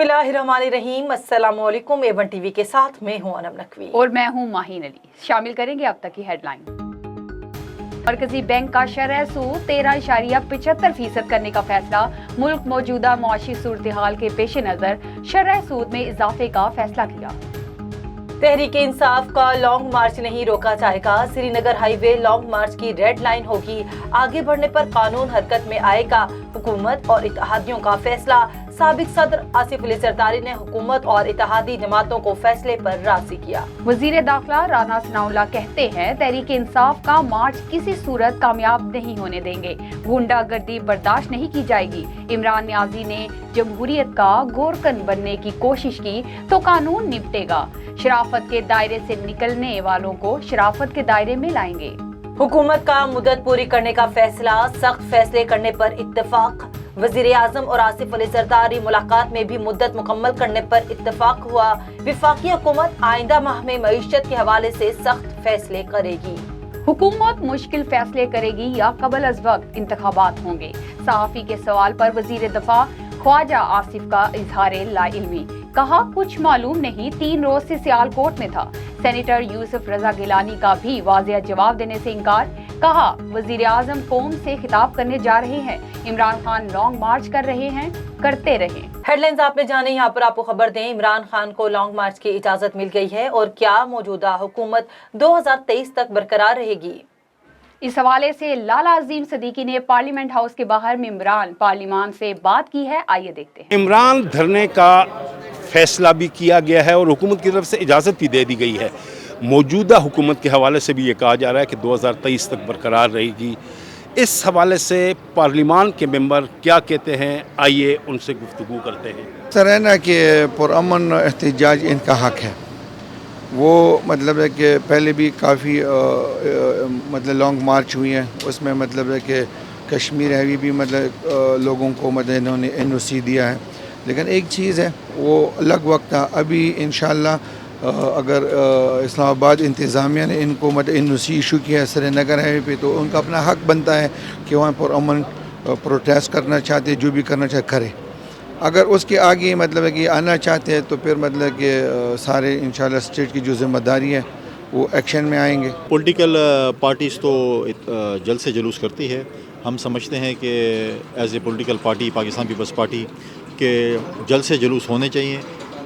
बिस्मिल्लाहिर्रहमानिर्रहीम। अस्सलाम वालेकुम। A1 टीवी के साथ मैं हूं अनम नकवी और मैं हूं माहीन अली। शामिल करेंगे अब तक की हेडलाइन। मरकजी बैंक का शरह सूद 13.75% करने का फैसला। मुल्क मौजूदा मुआशी सूरत हाल के पेश नजर शरह सूद में इजाफे का फैसला किया। तहरीक इंसाफ का लॉन्ग मार्च नहीं रोका जाएगा। श्रीनगर हाईवे लॉन्ग मार्च की रेड लाइन होगी। आगे बढ़ने पर कानून हरकत में आएगा। हुकूमत और इत्तेहादियों का फैसला। साबिक सदर आसिफ अली जरदारी ने हुकूमत और इत्तेहादी जमातों को फैसले पर राजी किया। वजीर दाखिला राना सनाउल्लाह कहते हैं तहरीक इंसाफ का मार्च किसी सूरत कामयाब नहीं होने देंगे। गुंडागर्दी बर्दाश्त नहीं की जाएगी। इमरान नियाजी ने जमहूरियत का गोरकन बनने की कोशिश की तो कानून निपटेगा। शराफत के दायरे से निकलने वालों को शराफत के दायरे में लाएंगे। हुकूमत का मुद्दत पूरी करने का फैसला। सख्त फैसले करने पर इत्तेफाक। वजीर आजम और आसिफ अली जरदारी मुलाकात में भी मुद्दत मुकम्मल करने पर इत्तेफाक हुआ। विफाकी हुकूमत आइंदा माह में मईशत के हवाले से सख्त फैसले करेगी। हुकूमत मुश्किल फैसले करेगी या कबल अज वक्त इंतखाबात होंगे। सहाफी के सवाल पर वजीर दफा ख्वाजा आसिफ का इजहार लाइल्मी। कहा कुछ मालूम नहीं, 3 रोज से सियालकोट में था। सेनेटर यूसुफ रजा गिलानी का भी वाज़ेह जवाब देने से इनकार। कहा वजीर आजम कौम से खिताब करने जा रहे हैं। इमरान खान लॉन्ग मार्च कर रहे हैं, करते रहे। हेडलाइंस आपने जाने, यहाँ पर आपको खबर दें। इमरान खान को लॉन्ग मार्च की इजाजत मिल गई है और क्या मौजूदा हुकूमत 2023 तक बरकरार रहेगी। इस हवाले से लाला अजीम सदीकी ने पार्लियामेंट हाउस के बाहर मेंबरान पार्लियामान से बात की है। आइए देखते हैं। इमरान धरने का फैसला भी किया गया है और हुकूमत की तरफ से इजाज़त भी दे दी गई है। मौजूदा हुकूमत के हवाले से भी ये कहा जा रहा है कि 2023 तक बरकरार रहेगी। इस हवाले से पार्लियामान के मेंबर क्या कहते हैं, आइए उनसे गुफ्तगू करते हैं। सर है ना कि पुरअमन एहतजाज इनका हक है। वो मतलब है कि पहले भी काफ़ी मतलब लॉन्ग मार्च हुई हैं, उसमें मतलब है कि कश्मीर हैवी भी मतलब लोगों को मतलब इन्होंने NOC दिया है। लेकिन एक चीज़ है, वो अलग वक्त था। अभी इंशाल्लाह अगर इस्लामाबाद इंतज़ामिया ने इनको मतलब NOC इशू किया है श्रीनगर हाईवे पे, तो उनका अपना हक बनता है कि वहाँ पर अमन प्रोटेस्ट करना चाहते, जो भी करना चाहे करे। अगर उसके आगे मतलब है कि आना चाहते हैं तो फिर मतलब कि सारे इंशाल्लाह स्टेट की जो जिम्मेदारी है वो एक्शन में आएंगे। पॉलिटिकल पार्टीज़ तो जल्द से जुलूस करती है। हम समझते हैं कि as a political party Pakistan Peoples Party के जल्द से जुलूस होने चाहिए।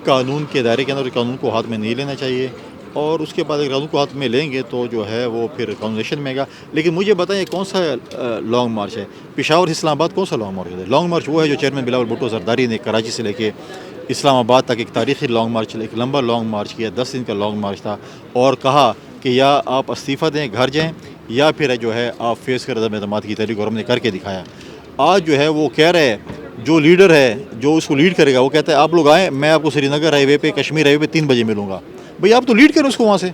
कानून के दायरे के अंदर कानून को हाथ में नहीं लेना चाहिए और उसके बाद अगर कानून को हाथ में लेंगे तो जो है वो फिर कानूनेशन में आएगा। लेकिन मुझे बताएं कौन सा लॉन्ग मार्च है? पेशावर इस्लामाबाद कौन सा लॉन्ग मार्च है? लॉन्ग मार्च वो है जो चेयरमैन बिलावल भुट्टो जरदारी ने कराची से लेके इस्लामाबाद तक एक तारीखी लॉन्ग मार्च, एक लंबा लॉन्ग मार्च किया। 10 दिन का लॉन्ग मार्च था और कहा कि या आप इस्तीफ़ा दें, घर जाएँ, या फिर जो है आप फेस कर अदम एतमाद की तहरीक गवर्नमेंट ने करके दिखाया। आज जो है वो कह रहे हैं, जो लीडर है जो उसको लीड करेगा वो कहता है आप लोग आएँ, मैं आपको श्रीनगर हाईवे पे कश्मीर हाईवे पे 3 बजे मिलूँगा। भाई आप तो लीड करें उसको वहाँ से,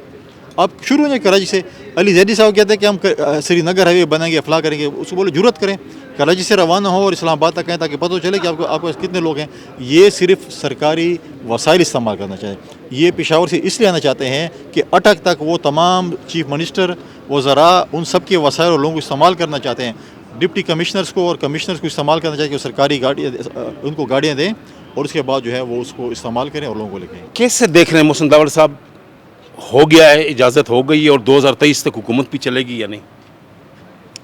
आप शुरू हो जाए कराची से। अली जैदी साहब कहते हैं कि हम श्रीनगर हाईवे बनाएंगे, अफला करेंगे। उसको बोले जुर्रत करें, कराची से रवाना हो और इस्लामाबाद तक कहें ताकि पता तो चले कि आपको कितने लोग हैं। ये सिर्फ सरकारी वसाइल इस्तेमाल करना चाहिए। ये पेशावर से इसलिए आना चाहते हैं कि अटक तक वो तमाम चीफ मिनिस्टर वज़रा उन सब के वसाइल और लोगों को इस्तेमाल करना चाहते हैं। डिप्टी कमिश्नर्स को और कमिश्नर्स को इस्तेमाल करना चाहिए कि सरकारी उनको गाड़ियाँ दें और उसके बाद जो है वो उसको इस्तेमाल करें और लोगों को लेके। कैसे देख रहे हैं मोहसिन दावर साहब, हो गया है, इजाज़त हो गई है और 2023 तक हुकूमत भी चलेगी या नहीं?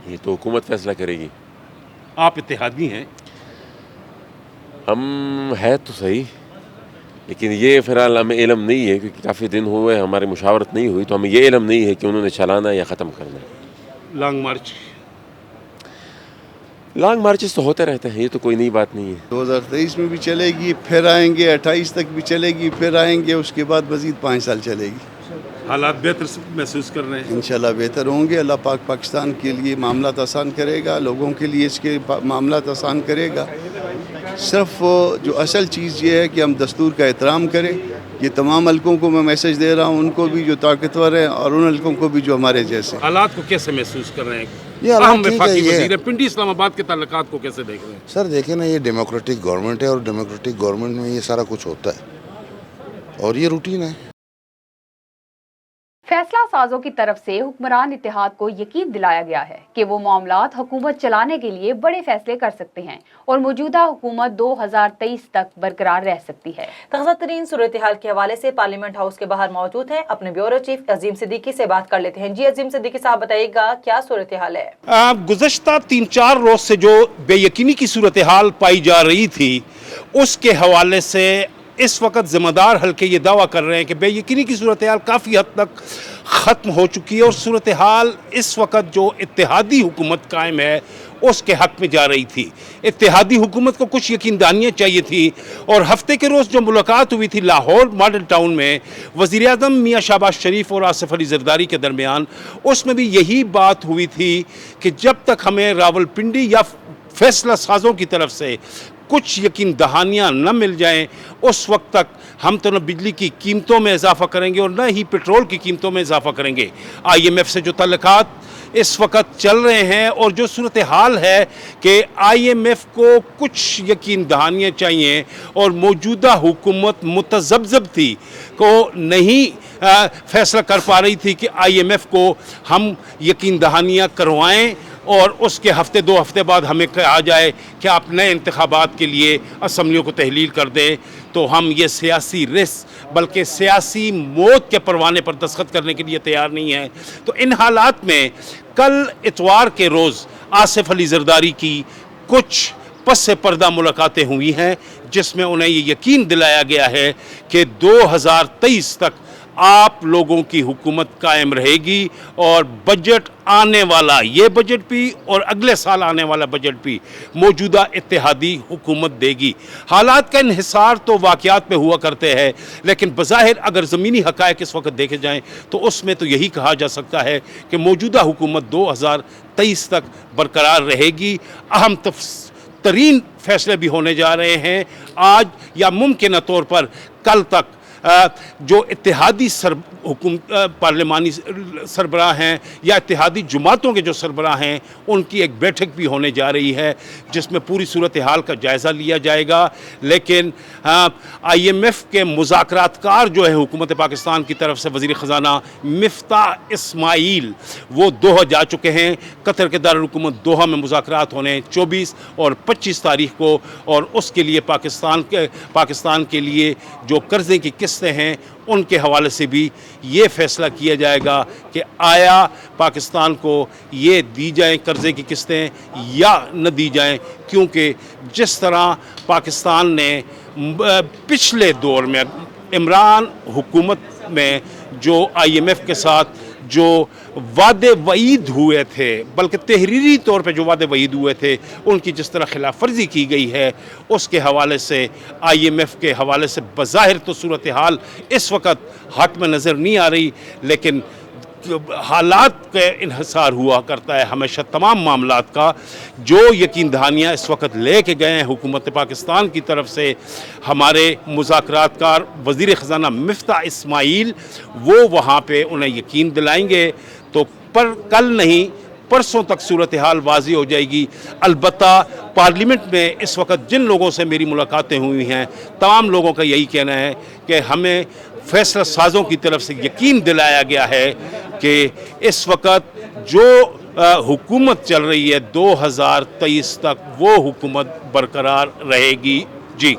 ये तो हुकूमत फैसला करेगी। आप इत्तेहादी हैं। हम है तो सही, लेकिन ये फ़िलहाल हमें इल्म नहीं है क्योंकि काफ़ी दिन हुए हमारी मुशावरत नहीं हुई, तो हमें ये इल्म नहीं है कि उन्होंने चलाना है या ख़त्म करना है। लॉन्ग मार्चेस तो होते रहते हैं, ये तो कोई नई बात नहीं है। 2023 में भी चलेगी, फिर आएंगे, 28 तक भी चलेगी, फिर आएंगे, उसके बाद मज़ीद 5 साल चलेगी। हालात बेहतर महसूस कर रहे हैं? इंशाल्लाह बेहतर होंगे। अल्लाह पाक पाकिस्तान के लिए मामलात आसान करेगा, लोगों के लिए इसके मामलात आसान करेगा। सिर्फ जो असल चीज़ ये है कि हम दस्तूर का एहतराम करें। ये तमाम हल्कों को मैं मैसेज दे रहा हूँ, उनको भी जो ताकतवर हैं और उन हल्कों को भी जो हमारे जैसे। हालात को कैसे महसूस कर रहे हैं? ये हालात ठीक है। ये पिंडी इस्लामाबाद के ताल्लुकात को कैसे देख रहे हैं? सर देखें ना, ये डेमोक्रेटिक गवर्नमेंट है और डेमोक्रेटिक गवर्नमेंट में ये सारा कुछ होता है और ये रूटीन है। फैसला साजों की तरफ से हुक्मरान इत्तेहाद को यकीन दिलाया गया है कि वो मामलात हुकूमत चलाने के लिए बड़े फैसले कर सकते हैं और मौजूदा हुकूमत 2023 तक बरकरार रह सकती है। ताज़ा तरीन सूरत हाल के हवाले से पार्लियामेंट हाउस के बाहर मौजूद हैं अपने ब्यूरो चीफ अजीम सिद्दीकी से बात कर लेते हैं। जी अजीम सिद्दीकी साहब, बताइएगा क्या सूरत हाल है? गुज़श्ता 3-4 रोज से जो बेयकीनी की सूरत हाल पाई जा रही थी, उसके हवाले से इस वक्त ज़िम्मेदार हल्के ये दावा कर रहे हैं कि बेयकीनी की सूरत हाल काफ़ी हद तक ख़त्म हो चुकी है और सूरत हाल इस वक्त जो इत्तेहादी हुकूमत कायम है उसके हक़ में जा रही थी। इत्तेहादी हुकूमत को कुछ यकीन दहानियाँ चाहिए थी और हफ्ते के रोज़ जो मुलाकात हुई थी लाहौर मॉडल टाउन में वज़ीर आज़म मियाँ शहबाज शरीफ और आसिफ अली ज़रदारी के दरमियान, उसमें भी यही बात हुई थी कि जब तक हमें रावलपिंडी या फैसला साजों की तरफ से कुछ यकीन दहानियाँ न मिल जाएं, उस वक्त तक हम तो न बिजली की कीमतों में इजाफा करेंगे और न ही पेट्रोल की कीमतों में इजाफा करेंगे। IMF से जो तल्लुकात इस वक्त चल रहे हैं और जो सूरत हाल है कि IMF को कुछ यकीन दहानियाँ चाहिए और मौजूदा हुकूमत मुतज़ब्ज़ब थी को नहीं फैसला कर पा रही थी कि IMF को हम यकीन दहानियाँ करवाएं और उसके हफ्ते 2 हफ्ते बाद हमें कहा जाए कि आप नए इंतखाबात के लिए असम्बलियों को तहलील कर दें, तो हम ये सियासी रिस्क बल्कि सियासी मौत के परवाने पर दस्तखत करने के लिए तैयार नहीं हैं। तो इन हालात में कल इतवार के रोज़ आसिफ अली ज़रदारी की कुछ पस से पर्दा मुलाकातें हुई हैं जिसमें उन्हें ये यकीन दिलाया गया है कि 2023 तक आप लोगों की हुकूमत कायम रहेगी और बजट आने वाला ये बजट भी और अगले साल आने वाला बजट भी मौजूदा इत्तेहादी हुकूमत देगी। हालात का इन्हिसार तो वाक़यात में हुआ करते हैं, लेकिन बज़ाहिर अगर ज़मीनी हक़ाइक़ इस वक्त देखे जाएँ तो उसमें तो यही कहा जा सकता है कि मौजूदा हुकूमत 2023 तक बरकरार रहेगी। अहम तरीन फैसले भी होने जा रहे हैं आज या मुमकिन तौर पर कल तक। जो इत्तेहादी पार्लिमानी सरबराह हैं या इत्तेहादी जुमातों के जो सरबराह हैं उनकी एक बैठक भी होने जा रही है जिसमें पूरी सूरत हाल का जायज़ा लिया जाएगा। लेकिन IMF के मुज़ाकरातकार जो है हुकूमत पाकिस्तान की तरफ से वज़ीर ख़ज़ाना मिफ्ताह इस्माइल वो दोहा जा चुके हैं। कतर के दारुल-हुकूमत दोहा में मुज़ाकरात होने 24 और 25 तारीख को, और उसके लिए पाकिस्तान के लिए जो कर्ज़े की किस्तें हैं उनके हवाले से भी ये फ़ैसला किया जाएगा कि आया पाकिस्तान को ये दी जाएं कर्ज़े की किस्तें या न दी जाएं, क्योंकि जिस तरह पाकिस्तान ने पिछले दौर में इमरान हुकूमत में जो IMF के साथ जो वादे वईद हुए थे, बल्कि तहरीरी तौर पे जो वादे वईद हुए थे, उनकी जिस तरह खिलाफ वर्जी की गई है उसके हवाले से IMF के हवाले से बज़ाहिर तो सूरत हाल इस वक्त हक में नज़र नहीं आ रही, लेकिन हालात का इन्हिसार हुआ करता है हमेशा तमाम मामलात का। जो यकीन दहानियाँ इस वक्त ले के गए हैं हुकूमत पाकिस्तान की तरफ से हमारे मुज़ाकरातकार वज़ीर ख़ज़ाना मिफ्ताह इस्माइल, वो वहाँ पे उन्हें यकीन दिलाएंगे तो पर कल नहीं परसों तक सूरत हाल वाज़ी हो जाएगी। अलबत्ता पार्लियामेंट में इस वक्त जिन लोगों से मेरी मुलाकातें हुई हैं तमाम लोगों का यही कहना है कि हमें फैसला साजों की तरफ से यकीन दिलाया गया है कि इस वक्त जो हुकूमत चल रही है 2023 तक वो हुकूमत बरकरार रहेगी। जी।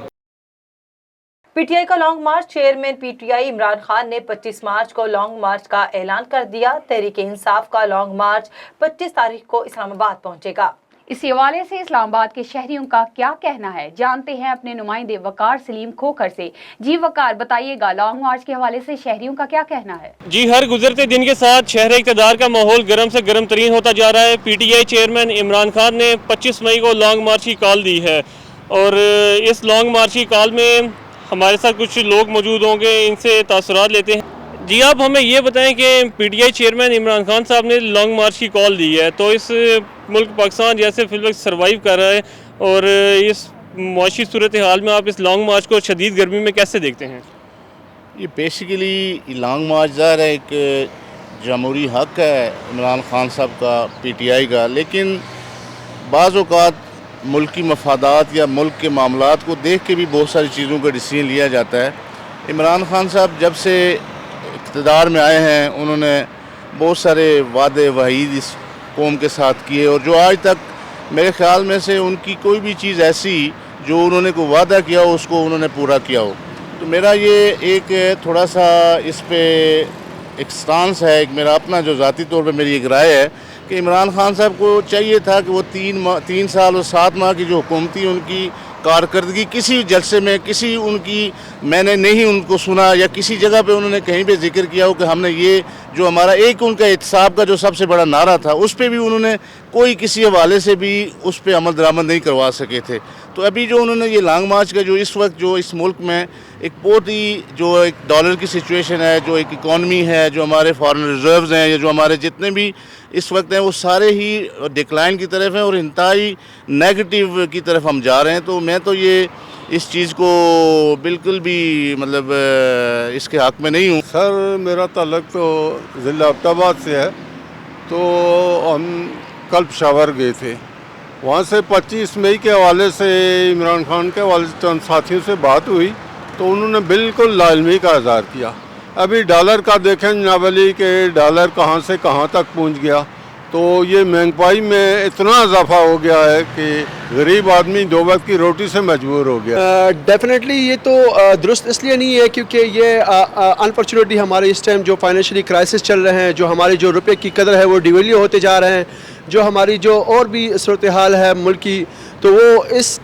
PTI का लॉन्ग मार्च। चेयरमैन PTI इमरान खान ने 25 मार्च को लॉन्ग मार्च का ऐलान कर दिया। तहरीक इंसाफ का लॉन्ग मार्च 25 तारीख को इस्लामाबाद पहुंचेगा। इस हवाले से इस्लामाबाद के शहरियों का क्या कहना है, जानते हैं अपने नुमाइंदे वकार सलीम खोखर से। जी वकार, बताइएगा लॉन्ग मार्च के हवाले से शहरियों का क्या कहना है? जी, हर गुजरते दिन के साथ शहर इक़्तिदार का माहौल गर्म से गर्म तरीन होता जा रहा है। PTI चेयरमैन इमरान खान ने 25 मई को लॉन्ग मार्च की कॉल दी है और इस लॉन्ग मार्च की कॉल में हमारे साथ कुछ लोग मौजूद होंगे, इनसे तासुरात लेते हैं। जी, आप हमें ये बताएं कि PTI चेयरमैन इमरान खान साहब ने लॉन्ग मार्च की कॉल दी है, तो इस मुल्क पाकिस्तान जैसे फिलहाल सर्वाइव कर रहा है और इस मुआशी सूरत हाल में आप इस लॉन्ग मार्च को शदीद गर्मी में कैसे देखते हैं? ये बेसिकली लॉन्ग मार्च ज़ाहिर है एक जमहूरी हक़ है इमरान खान साहब का, PTI का, लेकिन बाज़ औक़ात मुल्की मफादात या मुल्क के मामलात को देख के भी बहुत सारी चीज़ों का डिसीजन लिया जाता है। इमरान खान साहब जब से اقتدار میں آئے ہیں انہوں نے بہت سارے وعدے وعید اس قوم کے ساتھ کیے، اور جو آج تک میرے خیال میں سے ان کی کوئی بھی چیز ایسی جو انہوں نے کوئی وعدہ کیا ہو اس کو انہوں نے پورا کیا ہو. تو میرا یہ ایک تھوڑا سا اس پہ ایک سٹانس ہے، ایک میرا اپنا جو ذاتی طور پہ میری ایک رائے ہے کہ عمران خان صاحب کو چاہیے تھا کہ وہ 3 سال اور 7 ماہ کی جو حکومتی ان کی کارکردگی کسی جلسے میں کسی ان کی میں نے نہیں ان کو سنا یا کسی جگہ پہ انہوں نے کہیں پہ ذکر کیا ہو کہ ہم نے یہ جو ہمارا ایک ان کا احتساب کا جو سب سے بڑا نعرہ تھا اس پہ بھی انہوں نے کوئی کسی حوالے سے بھی اس پہ عمل درآمد نہیں کروا سکے تھے. تو ابھی جو انہوں نے یہ لانگ مارچ کا جو اس وقت جو اس ملک میں ایک بہت ہی جو ایک ڈالر کی سچویشن ہے، جو ایک اکانومی ہے، جو ہمارے فارن ریزروز ہیں یا جو ہمارے جتنے بھی اس وقت ہیں وہ سارے ہی ڈکلائن کی طرف ہیں اور انتہائی نیگیٹو کی طرف ہم جا رہے ہیں. تو میں تو یہ اس چیز کو بالکل بھی مطلب اس کے حق میں نہیں ہوں. سر میرا تعلق تو ضلع عبد آباد سے ہے، تو ہم کل پشاور گئے تھے. وہاں سے 25 مئی کے حوالے سے عمران خان کے حوالے سے چند ساتھیوں سے بات ہوئی تو انہوں نے بالکل لا علمی کا اظہار کیا. ابھی ڈالر کا دیکھیں جناب علی کہ ڈالر کہاں سے کہاں تک پہنچ گیا، تو یہ مہنگائی میں اتنا اضافہ ہو گیا ہے کہ غریب آدمی 2 وقت کی روٹی سے مجبور ہو گیا. ڈیفینیٹلی یہ تو درست اس لیے نہیں ہے کیونکہ یہ انفارچونیٹلی ہمارے اس ٹائم جو فائنینشلی کرائسس چل رہے ہیں، جو ہماری جو روپے کی قدر ہے وہ ڈیویلیو ہوتے جا رہے ہیں، جو ہماری جو اور بھی صورتحال ہے ملک کی، تو وہ اس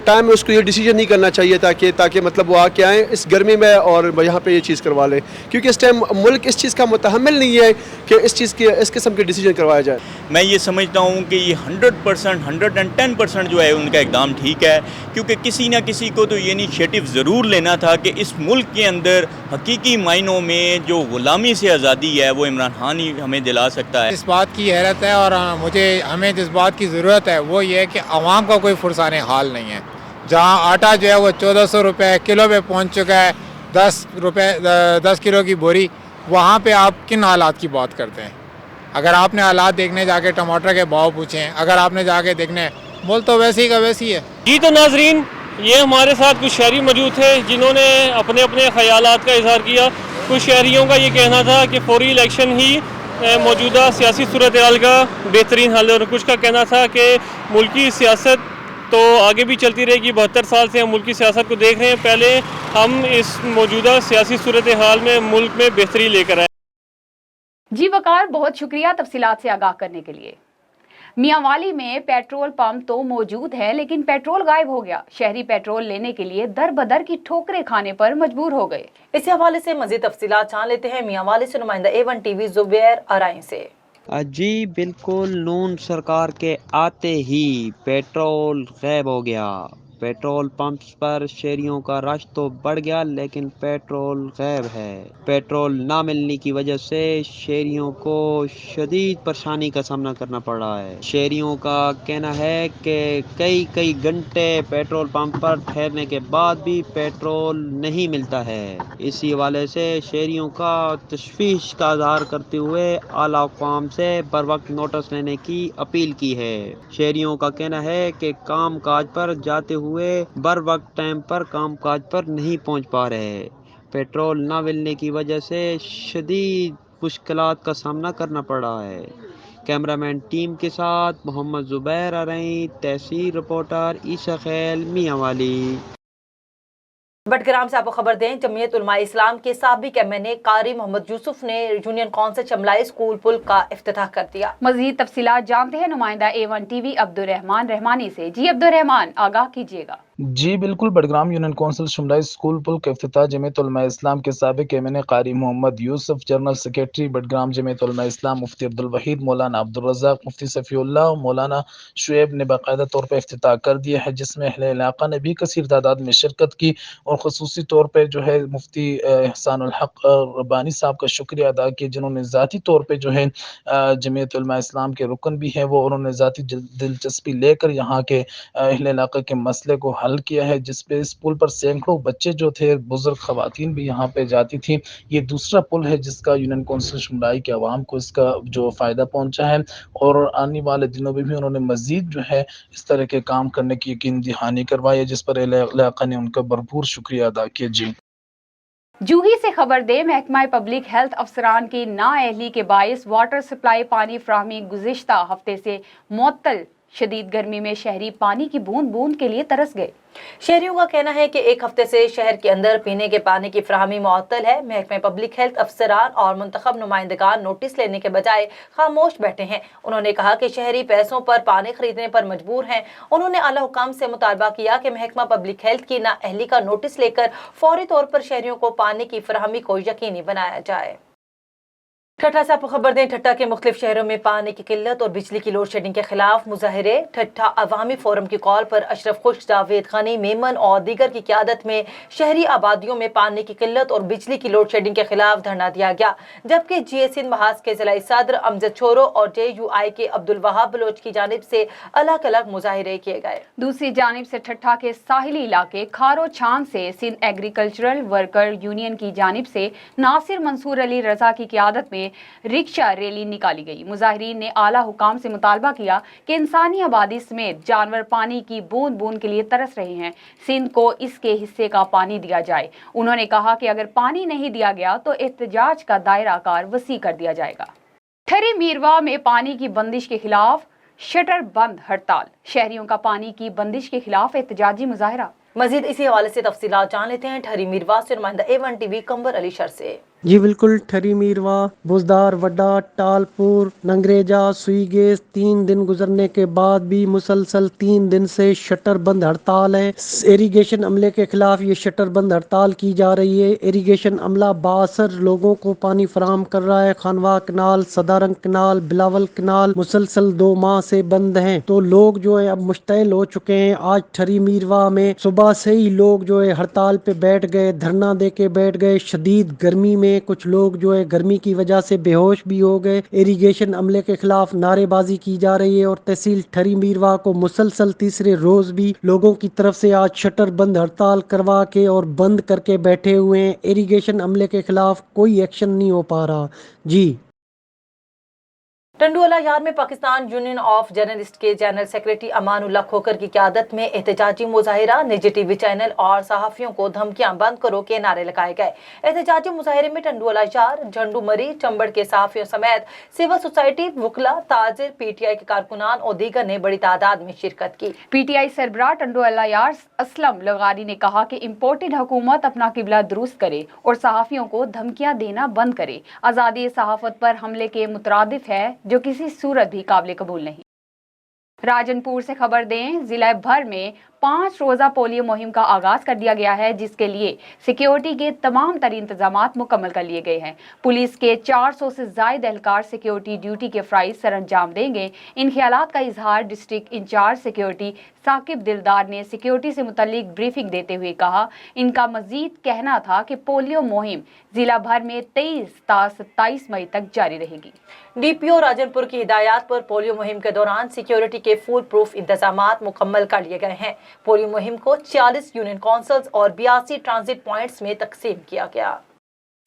ٹائم میں اس کو یہ ڈیسیجن نہیں کرنا چاہیے تاکہ مطلب وہ آ کے آئیں اس گرمی میں اور یہاں پہ یہ چیز کروا لیں، کیونکہ اس ٹائم ملک اس چیز کا متحمل نہیں ہے کہ اس قسم کے ڈیسیجن کروایا جائے. میں یہ سمجھتا ہوں کہ یہ 100% 110% جو ہے ان کا اقدام ٹھیک ہے، کیونکہ کسی نہ کسی کو تو یہ انیشیٹو ضرور لینا تھا کہ اس ملک کے اندر حقیقی معنوں میں جو غلامی سے آزادی ہے وہ عمران خان ہی ہمیں دلا سکتا ہے. اس بات کی حیرت ہے اور ہمیں جس بات کی ضرورت ہے وہ یہ ہے کہ عوام کا کوئی فرسان حال نہیں ہے. جہاں آٹا جو ہے وہ 1400 روپے کلو پہ پہنچ چکا ہے، 10 کلو کی بوری، وہاں پہ آپ کن حالات کی بات کرتے ہیں؟ اگر آپ نے حالات دیکھنے جا کے ٹماٹر کے بھاؤ پوچھیں، اگر آپ نے جا کے دیکھنے مول تو ویسی کا ویسی ہے. جی تو ناظرین، یہ ہمارے ساتھ کچھ شہری موجود تھے جنہوں نے اپنے خیالات کا اظہار کیا. کچھ شہریوں کا یہ کہنا تھا کہ فوری الیکشن ہی موجودہ سیاسی صورتحال کا بہترین حل ہے، اور کچھ کا کہنا تھا کہ ملکی سیاست تو آگے بھی چلتی رہے گی. 72 سال سے ہم ملکی سیاست کو دیکھ رہے ہیں، پہلے ہم اس موجودہ سیاسی صورتحال میں ملک میں بہتری لے کر آئے. جی وقار، بہت شکریہ تفصیلات سے آگاہ کرنے کے لیے. میاں والی میں پیٹرول پمپ تو موجود ہے لیکن پیٹرول غائب ہو گیا. شہری پیٹرول لینے کے لیے در بدر کی ٹھوکریں کھانے پر مجبور ہو گئے. اس حوالے سے مزید تفصیلات جان لیتے ہیں میاں والی سے نمائندہ A1 TV زبیر ارائیں سے. جی بالکل، نون سرکار کے آتے ہی پیٹرول غائب ہو گیا. پیٹرول پمپس پر شہریوں کا رش تو بڑھ گیا لیکن پیٹرول غائب ہے. پیٹرول نہ ملنے کی وجہ سے شہریوں کو شدید پریشانی کا سامنا کرنا پڑ رہا ہے. شہریوں کا کہنا ہے کہ کئی گھنٹے پیٹرول پمپ پر ٹھہرنے کے بعد بھی پیٹرول نہیں ملتا ہے. اسی حوالے سے شہریوں کا تشویش کا اظہار کرتے ہوئے اعلیٰ حکام سے بر وقت نوٹس لینے کی اپیل کی ہے. شہریوں کا کہنا ہے کہ کام کاج پر جاتے ہوئے بر وقت ٹائم پر کام کاج پر نہیں پہنچ پا رہے. پیٹرول نہ ملنے کی وجہ سے شدید مشکلات کا سامنا کرنا پڑ رہا ہے. کیمرہ مین ٹیم کے ساتھ محمد زبیر ارائیں، تحصیل رپورٹر عیسیٰ خیل، میاں والی. بٹگرام سے آپ کو خبر دیں، جمعیت علماء اسلام کے سابق MNA قاری محمد یوسف نے یونین کونسل چملائی اسکول پل کا افتتاح کر دیا. مزید تفصیلات جانتے ہیں نمائندہ A1 TV عبدالرحمان رحمانی سے. جی عبدالرحمان، آگاہ کیجیے گا. جی بالکل، بٹگرام یونین کونسل شملائی اسکول پل کا افتتاح جمعیت علماء اسلام کے سابق MNA قاری محمد یوسف، جنرل سیکریٹری بٹگرام جمعیت علماء اسلام مفتی عبدالوحید، مولانا عبدالرزاق، مفتی صفی اللہ اور مولانا شعیب نے باقاعدہ طور پر افتتاح کر دیا ہے، جس میں اہل علاقہ نے بھی کثیر تعداد میں شرکت کی اور خصوصی طور پہ جو ہے مفتی احسان الحق ربانی صاحب کا شکریہ ادا کیا، جنہوں نے ذاتی طور پہ جو ہے جمعیت علماء اسلام کے رکن بھی ہیں، وہ انہوں نے ذاتی دلچسپی لے کر یہاں کے اہل علاقہ کے مسئلے کو حل کیا ہے، جس پہ اس پل پر سینکڑوں بچے جو تھے، بزرگ خواتین بھی یہاں پہ جاتی تھیں. یہ دوسرا پل ہے جس کا یونین کونسل شملائی کے عوام کو اس کا جو فائدہ پہنچا ہے، اور آنے والے دنوں میں بھی انہوں نے مزید جو ہے اس طرح کے کام کرنے کی یقین دہانی کروائی ہے، جس پر اہل علاقہ نے ان کا بھرپور شکریہ ادا کیا. جی जूही से खबर दे महकमा पब्लिक हेल्थ अफसरान की नाअहली के बायस वाटर सप्लाई पानी फ्राहमी गुज़िश्ता हफ्ते से मुअत्तल। शदीद गर्मी में शहरी पानी की बूंद बूंद के लिए तरस गए। शहरियों का कहना है कि एक हफ्ते से शहर के अंदर पीने के पानी की फ्राहमी मुअत्तल है। महकमा पब्लिक हेल्थ अफसरान और मुंतखब नुमाइंदगान नोटिस लेने के बजाय खामोश बैठे हैं। उन्होंने कहा कि शहरी पैसों पर पानी खरीदने पर मजबूर हैं। उन्होंने आला हुकाम से मुतालबा किया कि महकमा पब्लिक हेल्थ की नाअहली का नोटिस लेकर फौरी तौर पर शहरियों को पानी की फ्राहमी को यकीनी बनाया जाए। ठट्ठा से आपको खबर दें, ठट्ठा के मुख्तलिफ शहरों में पानी की किल्लत और बिजली की लोड शेडिंग के खिलाफ मुजाहिरे। ठट्ठा अवामी फोरम की कॉल पर अशरफ खुश, जावेद गनी, मेमन और दीगर की क़यादत में शहरी आबादियों में पानी की किल्लत और बिजली की लोड शेडिंग के खिलाफ धरना दिया गया। जबकि GA महाज के ज़िला सदर अमजद छोरो और JUI के अब्दुल वहाब बलोच की जानिब से अलग अलग मुजाहिरे किए गए। दूसरी जानिब से ठट्ठा के साहिली इलाके खारो छान से सिंध एग्रीकल्चरल वर्कर यूनियन की जानिब से नासिर मंसूर अली रजा की क़यादत में रिक्शा रैली निकाली गई। मुजाहिरीन ने आला हुकाम से मुतालबा किया कि इंसानी आबादी समेत जानवर पानी की बूंद बूंद के लिए तरस रहे हैं, सिंध को इसके हिस्से का पानी दिया जाए। उन्होंने कहा कि अगर पानी नहीं दिया गया तो एहतजाज का दायरा कार वसी कर दिया जाएगा। ठरी मीरवा में पानी की बंदिश के खिलाफ शटर बंद हड़ताल। शहरियों का पानी की बंदिश के खिलाफ एहतजाजी मुजाहरा। मजीद इसी हवाले से तफसीलात जान लेते हैं ठरी मीरवा से नुमाइंदा A1 TV Kanwar Ali sir से। जी बिल्कुल, ठरी मीरवा, बुजदार, वड्डा, टालपुर, नंगरेजा, सुईगेस 3 दिन गुजरने के बाद भी मुसलसल 3 दिन से शटर बंद हड़ताल है। इरिगेशन अमले के खिलाफ ये शटर बंद हड़ताल की जा रही है। इरिगेशन अमला 62 लोगों को पानी फराहम कर रहा है। खानवा कनाल, सदारंग कनाल, बिलावल कनाल मुसलसल 2 माह से बंद हैं, तो लोग जो है अब मुश्तइल हो चुके हैं। आज ठरी मीरवा में सुबह से ही लोग जो है हड़ताल पे बैठ गए, धरना दे के बैठ गए। शदीद गर्मी में कुछ लोग जो है गर्मी की वजह से बेहोश भी हो गए। इरिगेशन अमले के खिलाफ नारेबाजी की जा रही है और तहसील ठरी मीरवा को मुसलसल तीसरे रोज भी लोगों की तरफ से आज शटर बंद हड़ताल करवा के और बंद करके बैठे हुए हैं। इरिगेशन अमले के खिलाफ कोई एक्शन नहीं हो पा रहा। जी टंडुवाला यार में पाकिस्तान यूनियन ऑफ जर्नलिस्ट के जनरल सेक्रेटरी अमानुल्लाह खोकर की क़यादत में एहतजाजी मुजाहिरा। निजी TV चैनल और सहाफ़ियों को धमकियां बंद करो के नारे लगाए गए। एहतजाजी मुजाहिरे में टंडुवाला यार, झंडू मरी, चंबड़ के सहाफ़ियों समेत सिविल सोसाइटी, वकला, ताजिर, PTI के कारकुनान और दीगर ने बड़ी तादाद में शिरकत की। PTI सरबराह टंडुवाला यार असलम लगारी ने कहा कि इम्पोर्टेड हुकूमत अपना किबला दुरुस्त करे और सहाफ़ियों को धमकियां देना बंद करे। आज़ादी सहाफ़त पर हमले के मुतरादिफ है जो किसी सूरत भी काबिल कबूल नहीं। राजनपुर से खबर दें, जिला भर में 5 रोज़ा पोलियो मुहिम का आगाज कर दिया गया है, जिसके लिए सिक्योरिटी के तमाम तर इंतजामात मुकम्मल कर लिए गए हैं। पुलिस के 400 से ज़ायद एहलकार सिक्योरिटी ड्यूटी के फ़राइज़ सर अंजाम देंगे। इन ख्यालात का इजहार डिस्ट्रिक्ट इंचार्ज सिक्योरिटी साकिब दिलदार ने सिक्योरिटी से मुतल्लिक ब्रीफिंग देते हुए कहा। इनका मजीद कहना था कि पोलियो मुहिम जिला भर में 23 ता 27 मई तक जारी रहेगी। DPO राजनपुर की हिदायत पर पोलियो मुहिम के दौरान सिक्योरिटी के फुल प्रूफ इंतजामात मुकम्मल कर लिए गए हैं। पोलियो मुहिम को 40 यूनियन काउंसिल्स और 82 ट्रांजिट पॉइंट्स में तकसीम किया गया।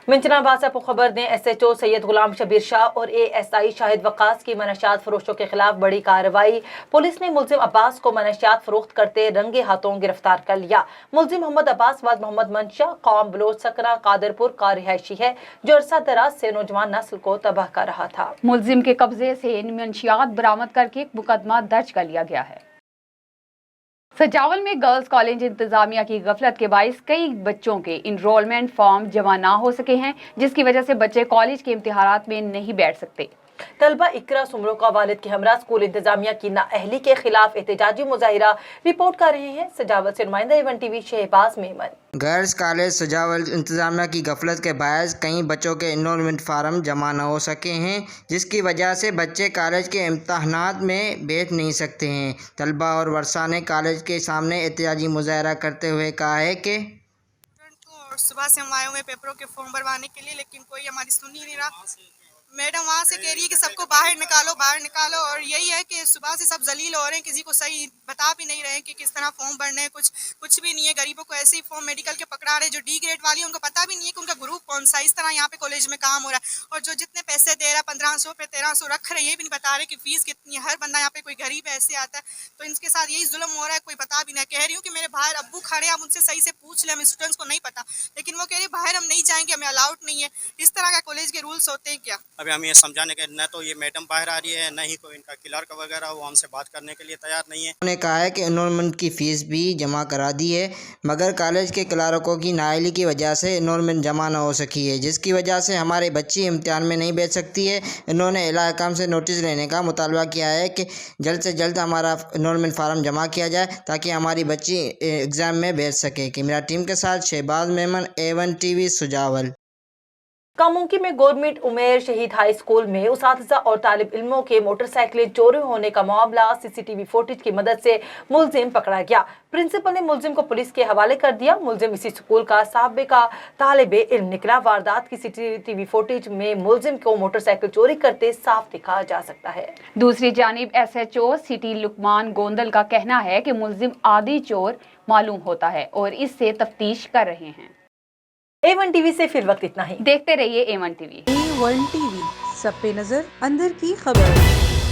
मिंचनाबाद से आपको खबर दें, SHO सैयद गुलाम शबीर शाह और ASI शाहिद वकास की मनशियात फरोशों के खिलाफ बड़ी कार्रवाई। पुलिस ने मुलजिम अब्बास को मनशियात फरोख्त करते रंगे हाथों गिरफ्तार कर लिया। मुलजिम मोहम्मद अब्बास वाद मोहम्मद मंशा कौम बलोच सकरा कादरपुर का रिहायशी है, जो अरसा दराज से नौजवान नस्ल को तबाह कर रहा था। मुलजिम के कब्जे से मनशियात बरामद करके मुकदमा दर्ज कर लिया गया है। सजावल में गर्ल्स कॉलेज इंतजामिया की गफलत के बाइस कई बच्चों के इनरोलमेंट फॉर्म जमा ना हो सके हैं, जिसकी वजह से बच्चे कॉलेज के इम्तिहानात में नहीं बैठ सकते। तलबा इकरा सुमरो का वालिद के हमरा स्कूल इंतजामिया की नाअहली के खिलाफ एहतजाजी मुजाहिरा रिपोर्ट कर रहे हैं। सजावल से नुमाइंदा A1 TV Shahbaz Memon. Girls college Sujawal इंतजामिया की गफलत के बायस कई बच्चों के इनरोलमेंट फार्म जमा न हो सके हैं, जिसकी वजह से बच्चे कॉलेज के इम्तहानात में बैठ नहीं सकते हैं। तलबा और वर्षा ने कॉलेज के सामने एहतजाजी मुजाहिरा करते हुए कहा है कि सुबह से हम आए हुए पेपरों के फॉर्म भरवाने के लिए, लेकिन कोई हमारी सुन ही नहीं रहा। मैडम वहाँ से कह रही है कि सबको बाहर निकालो और यही है कि सुबह से सब जलील हो रहे हैं, किसी को सही बता भी नहीं रहे कि किस तरह फॉर्म भरने हैं, कुछ भी नहीं है। गरीबों को ऐसे ही फॉर्म मेडिकल के पकड़ा रहे, जो डी ग्रेड वाली है उनको पता भी नहीं है कि उनका ग्रुप कौन सा। इस तरह यहाँ पे कॉलेज में काम हो रहा है और जो जितने पैसे दे रहा है 1500 पे 1300 रख रहे, ये भी नहीं बता रहे कि फीस कितनी है। हर बंदा यहाँ पे कोई गरीब ऐसे आता है तो इनके साथ यही जुल्म हो रहा है, कोई बता भी नहीं। कह रही हूँ कि मेरे बाहर अब्बू खड़े, आप उनसे सही से पूछ लें, हमें स्टूडेंट्स को नहीं पता, लेकिन वो कह रही बाहर हम नहीं जाएंगे, हमें अलाउड नहीं है। इस तरह का कॉलेज के रूल्स होते हैं क्या? अभी हम ये समझाने के न तो ये मैडम बाहर आ रही है, न ही कोई इनका क्लर्क वगैरह वो हमसे बात करने के लिए तैयार नहीं है। उन्होंने कहा है कि एनरोलमेंट की फ़ीस भी जमा करा दी है, मगर कॉलेज के क्लर्कों की नाअहली की वजह से एनरोलमेंट जमा न हो सकी है, जिसकी वजह से हमारे बच्ची इम्तिहान में नहीं बैठ सकती है। इन्होंने इला हकाम से नोटिस लेने का मुतालबा किया है कि जल्द से जल्द हमारा एनरोलमेंट फार्म जमा किया जाए ताकि हमारी बच्ची एग्ज़ाम में बैठ सके। कैमरा टीम के साथ शहबाज मेमन, A1 TV सुजावल। कामुंकी में गवर्नमेंट उमेर शहीद हाई स्कूल में उसातिज़ा और तालिब इल्मों के मोटरसाइकिलें चोरी होने का मामला सीसीटीवी फुटेज की मदद से मुलजिम पकड़ा गया। प्रिंसिपल ने मुलजिम को पुलिस के हवाले कर दिया। मुलजिम इसी स्कूल का साबिका तालिब इल्म निकला। वारदात की सीसीटीवी फुटेज में मुलजिम को मोटरसाइकिल चोरी करते साफ देखा जा सकता है। दूसरी जानिब SHO सिटी लुकमान गोंदल का कहना है कि मुलजिम आदि चोर मालूम होता है और इससे तफ्तीश कर रहे हैं। A1 TV से फिर वक्त इतना ही। देखते रहिए A1 TV। A1 TV, सब पे नजर, अंदर की खबर।